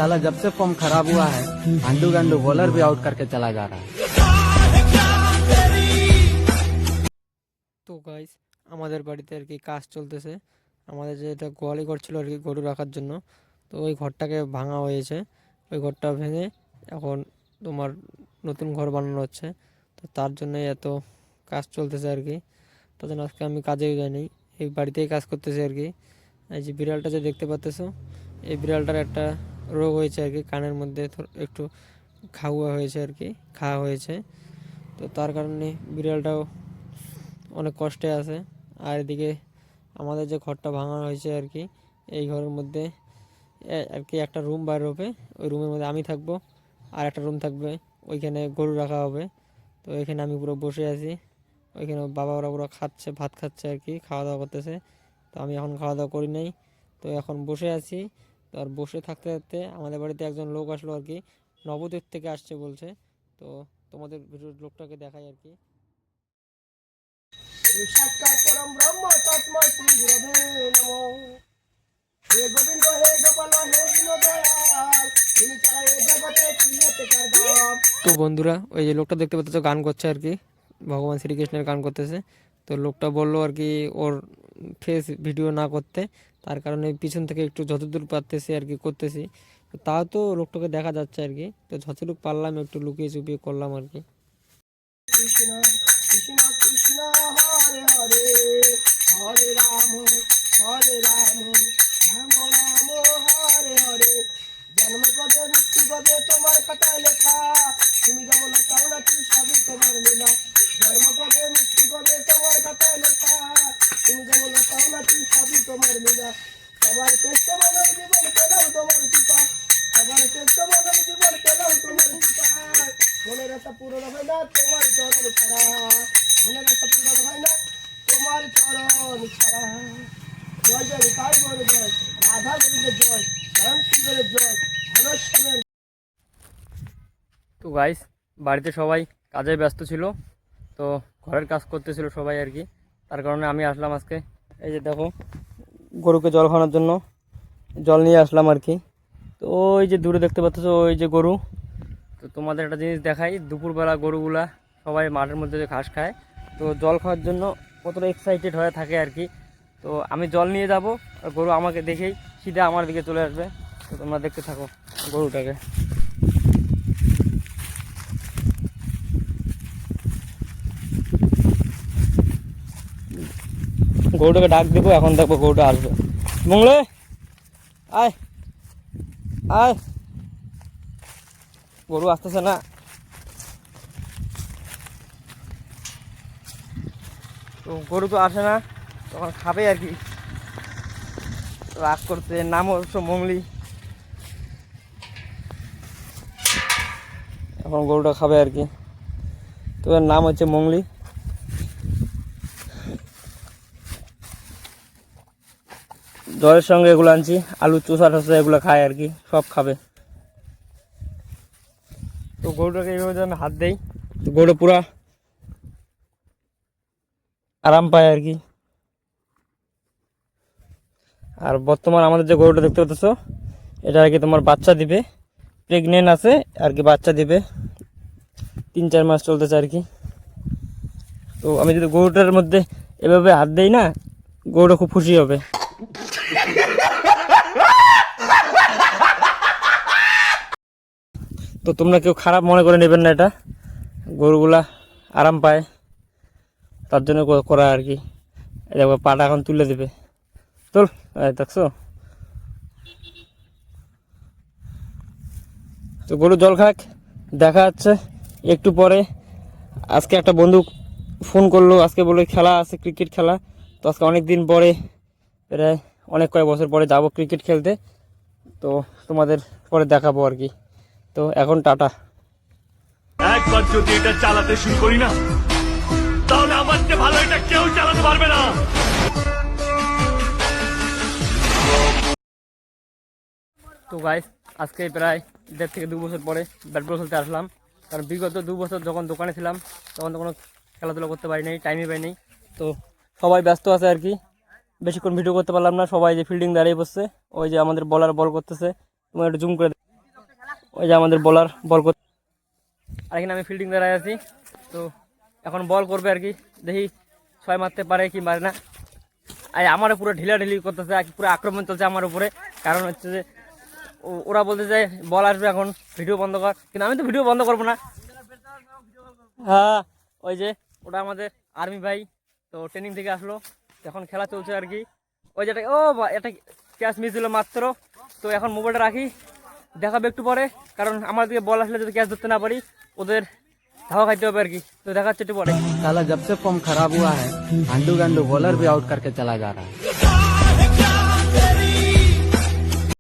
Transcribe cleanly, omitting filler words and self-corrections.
साला जब से फॉर्म खराब हुआ है आंडू गांडू बॉलर भी आउट करके चला जा रहा है। তো গাইস আমাদের বাড়িতে আর কি কাজ চলতেছে। আমাদের যেটা গোয়ালি ঘর ছিল আর কি গরু রাখার জন্য, তো ওই ঘরটাকে ভাঙা হয়েছে। ওই ঘরটা ভেঙে এখন তোমার নতুন ঘর বানানো হচ্ছে। তো তার জন্যই এত কাজ চলতেছে আর কি। তার জন্য আজকে আমি কাজেও যাইনি, এই বাড়িতেই কাজ করতেছি আর কি। এই যে বিড়ালটা যে দেখতে পাচ্তেছো, এই বিড়ালটার একটা রোগ হয়েছে আর কি, কানের মধ্যে একটু খাওয়া হয়েছে আর কি, খাওয়া হয়েছে। তো তার কারণে বিড়ালটাও অনেক কষ্টে আছে। আর এদিকে আমাদের যে ঘরটা ভাঙা হয়েছে আর কি, এই ঘরের মধ্যে আর কি একটা রুম বাইর হবে। ওই রুমের মধ্যে আমি থাকবো, আর একটা রুম থাকবে, ওইখানে গরু রাখা হবে। তো এখানে আমি পুরো বসে আছি, ওইখানে বাবা ওরা পুরো খাচ্ছে, ভাত খাচ্ছে আর কি, খাওয়া দাওয়া করতেছে। তো আমি এখন খাওয়া দাওয়া করি নাই, তো এখন বসে আছি। তো আর বসে থাকতে থাকতে আমাদের বাড়িতে একজন লোক আসলো আর কি, নবদ্বীপ থেকে আসছে বলছে। তো তোমাদের ভিডিওর লোকটাকে দেখাই আর কি। সাক্ষাৎ পরম ব্রহ্ম তস্মৈ শ্রী গুরবে নমঃ। হে গোবিন্দ হে গোপাল হে দীনদয়াল, তুমি ছাড়া এই জগতে কি আছে কার দাম। তো বন্ধুরা, ওই যে লোকটা দেখতে পাচ্ছ গান করছে আর কি, ভগবান শ্রীকৃষ্ণের গান করতেছে। তো লোকটা বললো আর কি ওর ফেস ভিডিও না করতে, তার কারণে পিছন থেকে একটু যতদূর পারতেছি আর কি করতেছি। তো তাও তো লোকটাকে দেখা যাচ্ছে আর কি, তো যতটুকু পারলাম একটু লুকিয়ে চুপিয়ে করলাম আর কি। কৃষ্ণ কৃষ্ণ কৃষ্ণ হরে হরে, হরে রাম রাম রাম হরে হরে। জন্ম কবে মৃত্যু কবে তোমার খাতায় লেখা, তুমি যেমন চাও না কি সবই তোমার লীলা। জন্ম কবে মৃত্যু কবে তোমার খাতায় লেখা, তুমি যেমন চাও না কি সবই তোমার লীলা। সবার শ্রেষ্ঠ মানব জীবন পেলাম তোমার কৃপা, সবার শ্রেষ্ঠ মানব জীবন পেলাম তোমার কৃপা। মনের আশা পূরণ হয় না তোমার চরণ ছাড়া, মনের আশা পূরণ হয় না তোমার চরণ ছাড়া। জয় জয় তাই বলে জয়, রাধা গোবিন্দের জয়, শ্যাম সুন্দরের জয়, ঘনশ্যামের। তো গাইস, বাড়িতে সবাই কাজে ব্যস্ত ছিল, তো ঘরের কাজ করতেছিল সবাই আর কি। তার কারণে আমি আসলাম আজকে। এই যে দেখো, গরুকে জল খাওয়ানোর জন্য জল নিয়ে আসলাম আর কি। তো ওই যে দূরে দেখতে পাচ্ছ ওই যে গরু। তো তোমাদের একটা জিনিস দেখাই, দুপুরবেলা গরুগুলা সবাই মাঠের মধ্যে যে ঘাস খায়, তো জল খাওয়ার জন্য কতটা এক্সাইটেড হয়ে থাকে আর কি। তো আমি জল নিয়ে যাব, আর গরু আমাকে দেখেই সিধা আমার দিকে চলে আসবে। তো তোমরা দেখতে থাকো গরুটাকে। গরুটাকে ডাক দেবো, এখন দেখবো গরুটা আসবে। মঙ্গলে আয় আয়, গরু আসতেছে না। তো গরু তো আসে না, তখন খাবে আর কি, রাগ করছে। নাম অবশ্য মঙ্গলি। এখন গরুটা খাবে আর কি, তো এর নাম হচ্ছে মঙ্গলি। জলের সঙ্গে এগুলো আনছি, আলু চোষা টোষা এগুলো খায় আর কি, সব খাবে। তো গরুটাকে এইভাবে যদি আমি হাত দেই, তো গরুটা পুরা আরাম পায় আর কি। আর বর্তমান আমাদের যে গরুটা দেখতে পাচ্ছ, এটা আর কি তোমার বাচ্চা দিবে, প্রেগনেন্ট আছে আর কি, বাচ্চা দিবে, 3-4 মাস চলতেছে আর কি। তো আমি যদি গরুটার মধ্যে এভাবে হাত দেই না, গরুটা খুব খুশি হবে। তো তোমরা কেউ খারাপ মনে করে নেবেন না, এটা গরুগুলা আরাম পায় তার জন্য করা আর কি। দেখো পাটা এখন তুলে দেবে, তোল, দেখছো। তো গরু জল খাক, দেখা যাচ্ছে একটু পরে। আজকে একটা বন্ধু ফোন করলো, আজকে বলে খেলা আছে, ক্রিকেট খেলা। তো আজকে অনেক দিন পরে, প্রায় অনেক কয়েক বছর পরে যাব ক্রিকেট খেলতে। তো তোমাদের পরে দেখাবো আর কি। তো এখন টাটা। একবার যদি এটা চালাতে শুরু করি না, তাহলে আমার চেয়ে ভালো এটা কেউ চালাতে পারবে না। তো গাইস, আজকে প্রায় 1.5 থেকে 2 বছর পরে ব্যাট বল খেলতে আসলাম। কারণ বিগত 2 বছর যখন দোকানে ছিলাম, তখন তো কোনো খেলাধুলা করতে পারি নাই, টাইমই পাই নাই। তো সবাই ব্যস্ত আছে আর কি, বেশিক্ষণ ভিডিও করতে পারলাম না। সবাই যে ফিল্ডিং দাঁড়িয়ে বসছে, ওই যে আমাদের বলার বল করতেছে, তোমার একটু জুম করে ওই যে আমাদের বলার বল করতে, আর এখানে আমি ফিল্ডিং দাঁড়ায় আছি। তো এখন বল করবে আর কি, দেখি 6 মারতে পারে কি পারে না। আর আমার পুরো ঢিলাঢিলি করতেছে, পুরো আক্রমণ চলছে আমার উপরে। কারণ হচ্ছে যে ওরা বলতে যায় বল আসবে এখন, ভিডিও বন্ধ কর, কিন্তু আমি তো ভিডিও বন্ধ করবো না। হ্যাঁ, ওই যে ওটা আমাদের আর্মি ভাই, তো ট্রেনিং থেকে আসলো, এখন খেলা চলছে আর কি। ওই যেটা এটা ক্যাচ মিস দিল মাত্র। তো এখন মোবাইলটা রাখি, দেখাবে একটু পরে, কারণ আমার দিকে বল আসলে যদি ক্যাচ ধরতে না পারি ওদের ধাওয়া খাইতে হবে আর কি। তো দেখাচ্ছে একটু পরে। साला जब से फॉर्म खराब हुआ है, आंडू गांडू बॉलर भी आउट करके चला जा रहा है।